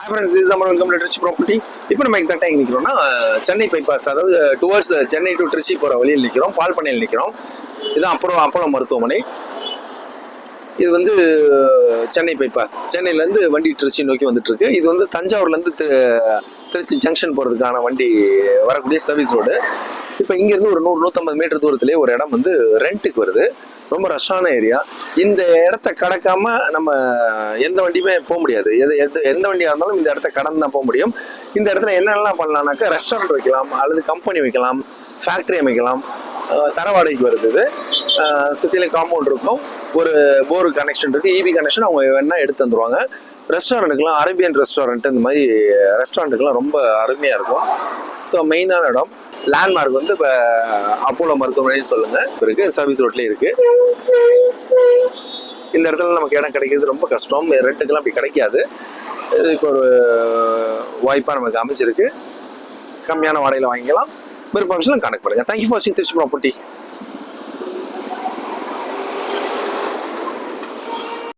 Hi friends, this is Amar. Welcome to Trichy Property. இப்போ நம்ம எக்ஸாக்டாக எங்கே நிற்கிறோம்னா சென்னை பைபாஸ், அதாவது டுவர்ட்ஸ் சென்னை டு ட்ரிச்சி போகிற வழியில் நிற்கிறோம். பால் பண்ணையில் நிற்கிறோம். இதுதான் அப்போலோ மருத்துவமனை. இது வந்து சென்னை பைபாஸ். சென்னையிலேருந்து வண்டி ட்ரிச்சி நோக்கி வந்துட்டு இருக்கு. இது வந்து தஞ்சாவூர்லேருந்து திருச்சி ஜங்ஷன் போகிறதுக்கான வண்டி வரக்கூடிய சர்வீஸ் ரோடு. இப்போ இங்கேருந்து ஒரு 100-150 மீட்டர் தூரத்துலேயே ஒரு இடம் வந்து ரெண்ட்டுக்கு வருது. ரொம்ப ரஷ்ஷான ஏரியா. இந்த இடத்த கடக்காம நம்ம எந்த வண்டியுமே போக முடியாது. எந்த வண்டியாக இருந்தாலும் இந்த இடத்த கடந்து தான் போக முடியும். இந்த இடத்துல என்னென்னலாம் பண்ணலாம்னாக்கா, ரெஸ்டாரண்ட் வைக்கலாம், அல்லது கம்பெனி வைக்கலாம், ஃபேக்ட்ரி அமைக்கலாம். தர வாடகைக்கு வருது. இது சுற்றிலும் காம்பவுண்ட் இருக்கும், ஒரு போர் கனெக்ஷன் இருக்குது, இபி கனெக்ஷன் அவங்க வேணால் எடுத்து தந்துடுவாங்க. ரெஸ்டாரண்ட்டுக்கெலாம், அரேபியன் ரெஸ்டாரண்ட், இந்த மாதிரி ரெஸ்டாரண்ட்டுக்கெலாம் ரொம்ப அருமையாக இருக்கும். ஸோ மெயினான இடம். லேண்ட்மார்க் வந்து இப்போ அப்போலோ மருத்துவமனைன்னு சொல்லுங்கள் இருக்குது, சர்வீஸ் ரோட்லேயே இருக்குது. இந்த இடத்துல நமக்கு இடம் கிடைக்கிறது ரொம்ப கஷ்டம். ரெண்ட்டுக்கெல்லாம் அப்படி கிடைக்காது. இப்போ ஒரு வாய்ப்பாக நமக்கு அமைச்சிருக்கு. கம்மியான வாடகையில் வாங்கிக்கலாம். விருப்பம் கணக்கு பண்ணுங்கள். தேங்க்யூ ஃபார் வாட்சிங் ட்ரிச்சி ப்ராப்பர்ட்டி.